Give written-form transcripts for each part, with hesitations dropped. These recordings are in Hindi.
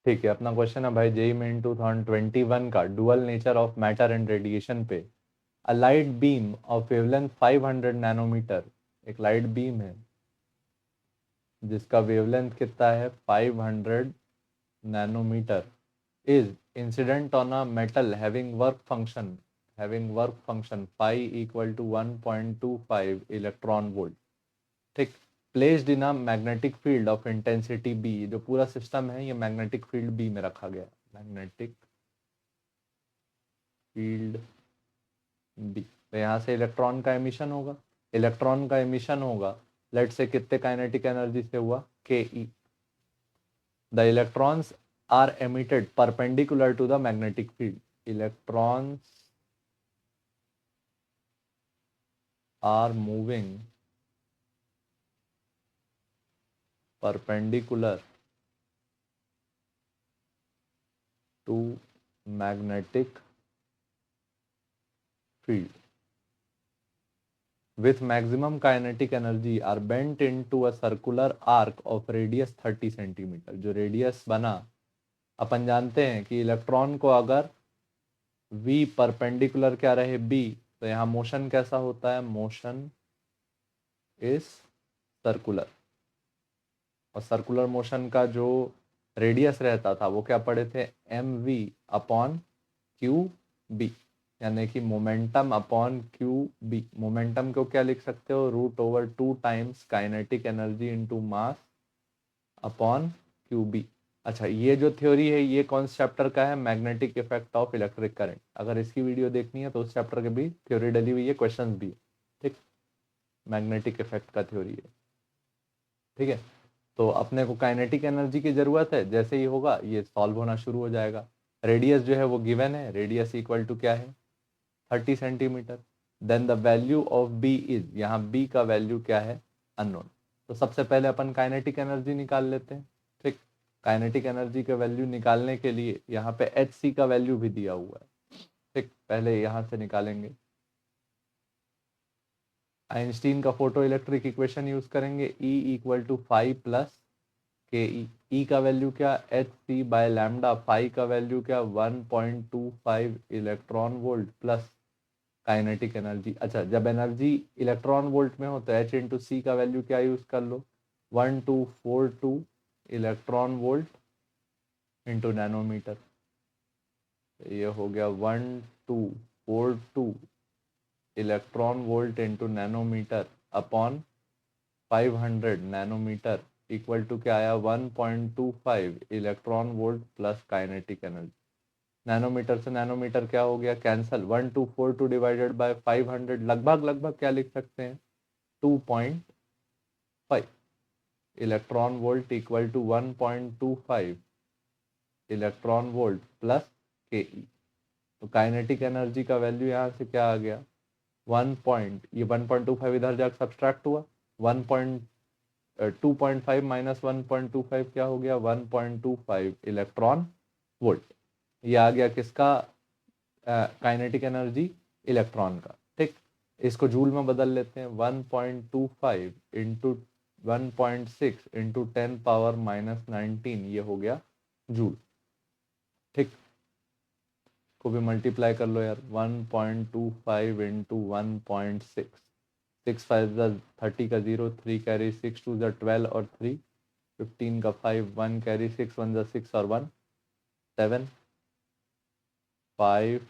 ठीक है, अपना क्वेश्चन है भाई जेई मेन 2021 का dual nature of matter and radiation पे। A light beam of wavelength 500 nanometer, एक लाइट बीम है जिसका वेवलेंथ कितना है 500 nanometer, is incident on a metal having work function pi equal to 1.25 electron volt. ठीक, placed in a magnetic field of intensity B. जो पूरा सिस्टम है ये मैग्नेटिक फील्ड बी में रखा गया, मैग्नेटिक फील्ड बी। तो यहाँ से इलेक्ट्रॉन का एमिशन होगा, लेट से कितने काइनेटिक एनर्जी से हुआ, K E. The electrons are emitted perpendicular to the magnetic field. Electrons are moving perpendicular to magnetic field with maximum kinetic energy are bent into a circular arc of radius 30 centimetre. जो रेडियस बना, अपन जानते हैं कि इलेक्ट्रॉन को अगर v परपेंडिकुलर क्या रहे b, तो यहाँ मोशन कैसा होता है, मोशन इज सर्कुलर। और सर्कुलर मोशन का जो रेडियस रहता था वो क्या पढ़े थे, M V upon Q B, यानी कि momentum upon Q B. Momentum को क्या लिख सकते हो, √2 times kinetic energy into mass upon Q B. अच्छा, ये जो थ्योरी है ये कौन से चैप्टर का है, magnetic effect of electric current. अगर इसकी वीडियो देखनी है तो उस चैप्टर के भी थ्योरी डली हुई है, क्वेश्चंस भी है। ठीक, मैग्नेटिक इफेक्ट का थ्योरी है। ठीक है, तो अपने को काइनेटिक एनर्जी की जरूरत है, जैसे ही होगा ये सॉल्व होना शुरू हो जाएगा। रेडियस जो है वो गिवन है, रेडियस इक्वल टू क्या है, 30 centimetre. Then the value of B is, यहाँ बी का वैल्यू क्या है, अननोन। तो सबसे पहले अपन काइनेटिक एनर्जी निकाल लेते हैं। ठीक, काइनेटिक एनर्जी का वैल्यू निकालने के लिए यहाँ पे एच सी का वैल्यू भी दिया हुआ है। ठीक, पहले यहाँ से निकालेंगे। आइंस्टीन का फोटो इलेक्ट्रिक इक्वेशन यूज करेंगे, E equal to 5 plus K E का वैल्यू क्या, H C by lambda, phi का वैल्यू क्या 1.25 electron volt plus kinetic energy. अच्छा, जब एनर्जी इलेक्ट्रॉन वोल्ट में हो तो एच इंटू सी का वैल्यू क्या यूज कर लो, 1242 इलेक्ट्रॉन वोल्ट इंटू नैनोमीटर। ये हो गया 1242 electron volt into nanometre upon 500 nanometre equal to क्या आया, 1.25 electron volt plus kinetic energy. Nanometre से नैनोमीटर क्या हो गया, कैंसल। 1242 डिवाइडेड बाय 500, लगभग लगभग क्या लिख सकते हैं, 2.5 electron volt equal to 1.25 electron volt plus K E. तो काइनेटिक एनर्जी का वैल्यू यहाँ से क्या आ गया, ये 1.25 इधर जाकर सब्सट्रैक्ट हुआ, 2.5 माइनस 1.25 क्या हो गया, 1.25 इलेक्ट्रॉन वोल्ट। ये आ गया किसका, काइनेटिक एनर्जी इलेक्ट्रॉन का। ठीक, इसको जूल में बदल लेते हैं, 1.25 इंटू 1.6 इंटू 10⁻⁻19, ये हो गया जूल। ठीक, को भी मल्टीप्लाई कर लो यार, 1.25 इंटू 1.6, 6 5 30 का 0, 3 कैरी, 6 2 12 और 3 15 का 5, 1 कैरी, 6 1 6 और 1 7 5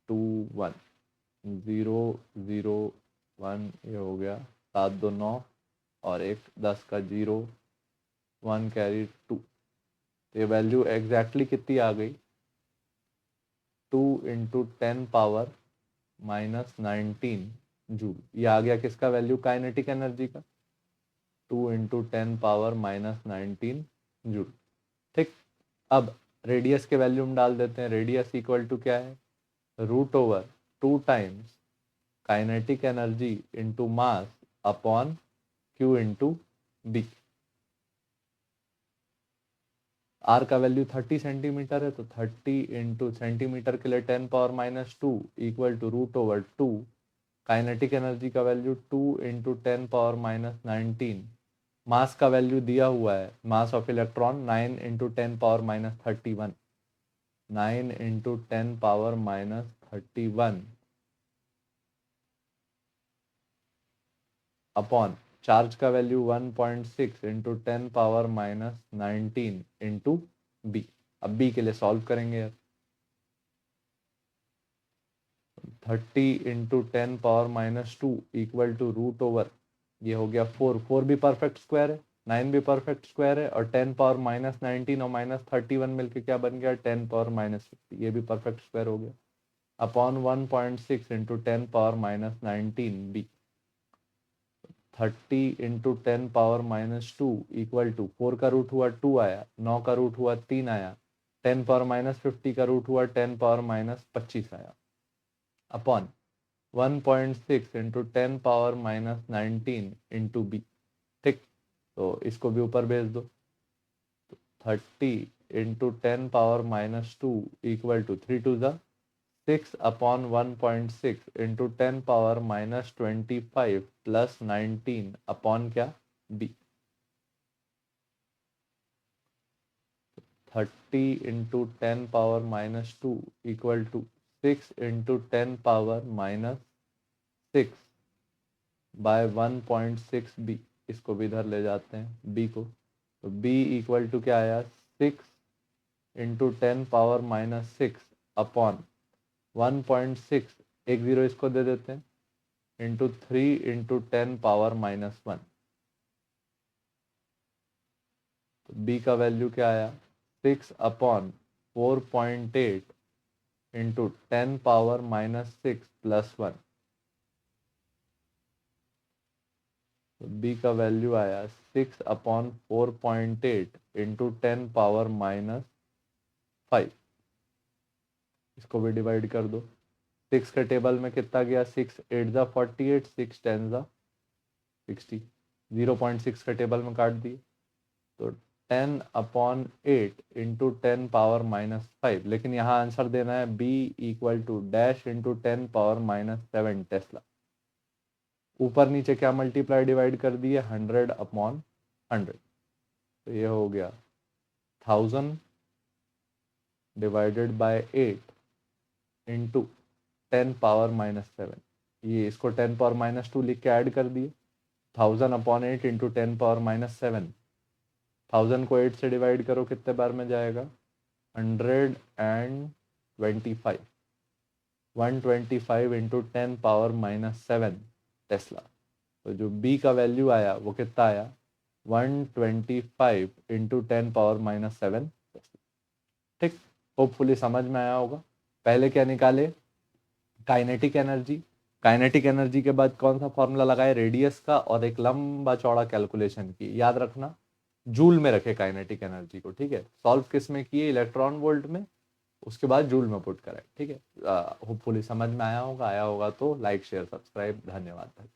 2 1 0 0 1, ये हो गया 7 2 9 और 1 10 का 0, 1 कैरी 2। तो ये वैल्यू एग्जैक्टली कितनी आ गई, 2 इंटू 10⁻⁻19 जूल। ये आ गया किसका वैल्यू, काइनेटिक एनर्जी का, 2 इंटू 10⁻⁻19 जूल। ठीक, अब रेडियस के वैल्यू में डाल देते हैं। रेडियस इक्वल टू क्या है, √2 times kinetic energy into mass upon Q into B. R का वैल्यू 30 सेंटीमीटर है, तो 30 इंटू सेंटीमीटर के लिए 10⁻⁻2 इक्वल टू √2। काइनेटिक एनर्जी का वैल्यू 2 इंटू 10⁻⁻19 मास का वैल्यू दिया हुआ है, mass of electron 9 into 10 power minus 31, 9 into 10 power minus 31 upon charge का value 1.6 into 10 power minus 19 into B. अब बी के लिए सॉल्व करेंगे यार। 30 into 10 power minus 2 equal to root over, ये हो गया 4, 4 भी परफेक्ट स्क्वायर है, 9 भी परफेक्ट स्क्वायर है, और 10 पावर माइनस 19 और माइनस 31 मिलके क्या बन गया 10 पावर माइनस 50, ये भी परफेक्ट स्क्वायर हो गया, upon 1.6 into 10 power minus 19 B. 30 into 10 power minus 2 equal to 4 का रूट हुआ 2 आया, 9 का रूट हुआ 3 आया, 10 पावर माइनस 50 का रूट हुआ 10 पावर माइनस 25 आया, upon 1.6 into 10 power minus 19 into B. ठीक, तो इसको भी ऊपर भेज दो। 30 into 10 power minus 2 equal to 3 to the 6 upon 1.6 into 10 power minus 25 plus 19 upon क्या B. 30 into 10 power minus 2 equal to 6 into 10 power minus 6 by 1.6 B. इसको भी इधर ले जाते हैं बी को, तो बी इक्वल टू क्या आया 6 इंटू 10 पावर माइनस 6 अपॉन 1.6, एक जीरो इसको दे देते हैं, इंटू 3 इंटू 10 पावर माइनस 1। तो बी का वैल्यू क्या आया 6 upon 4.8 into 10 power minus 6 plus 1। तो बी का वैल्यू आया 6 अपॉन 4.8 इंटू 10 पावर माइनस 5। इसको भी डिवाइड कर दो, 6 के टेबल में कितना गया 6 8 ज़ा 48, 6 10 ज़ा 60, 0.6 के टेबल में काट दिए, तो 10 अपॉन 8 इंटू 10 पावर माइनस 5। लेकिन यहाँ आंसर देना है B equal to dash into 10 power minus 7 tesla. ऊपर नीचे क्या मल्टीप्लाई डिवाइड कर दिए 100 अपॉन 100, तो ये हो गया 1000 divided by 8 into 10 power minus 7। ये इसको 10 पावर माइनस 2 लिख के ऐड कर दिए, 1000 अपॉन 8 इंटू 10 पावर माइनस 7। 1000 को 8 से डिवाइड करो कितने बार में जाएगा 125, 125 इंटू 10 पावर माइनस 7 टेस्ला। तो जो बी का वैल्यू आया वो कितना आया 125 इंटू 10 पावर माइनस 7 टेस्ला। ठीक, होपफुली समझ में आया होगा। पहले क्या निकाले काइनेटिक एनर्जी, काइनेटिक एनर्जी के बाद कौन सा फॉर्मूला लगाए रेडियस का, और एक लंबा चौड़ा कैलकुलेशन की, याद रखना जूल में रखे काइनेटिक एनर्जी को। ठीक है, सॉल्व किस में किए इलेक्ट्रॉन वोल्ट में, उसके बाद जूल में पुट कराए। ठीक है, होपफुली समझ में आया होगा, तो लाइक शेयर सब्सक्राइब, धन्यवाद।